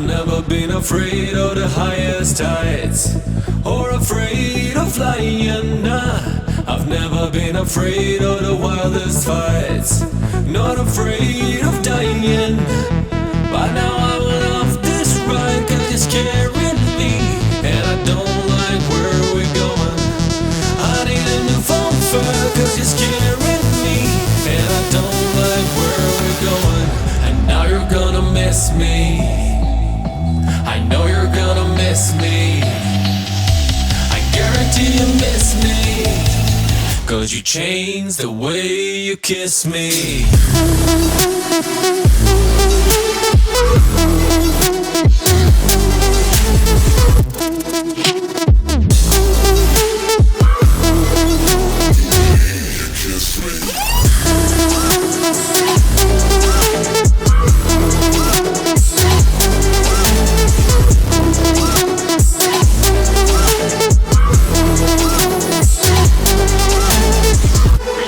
I've never been afraid of the highest heights, or afraid of flying, nah. I've never been afraid of the wildest fights, not afraid of dying. But now I went off this ride, cause you're scaring me, and I don't like where we're going. I need a new phone cause you're scaring me, and I don't like where we're going. And now you're gonna miss me, I know you're gonna miss me, I guarantee you miss me, cause you changed the way you kiss me.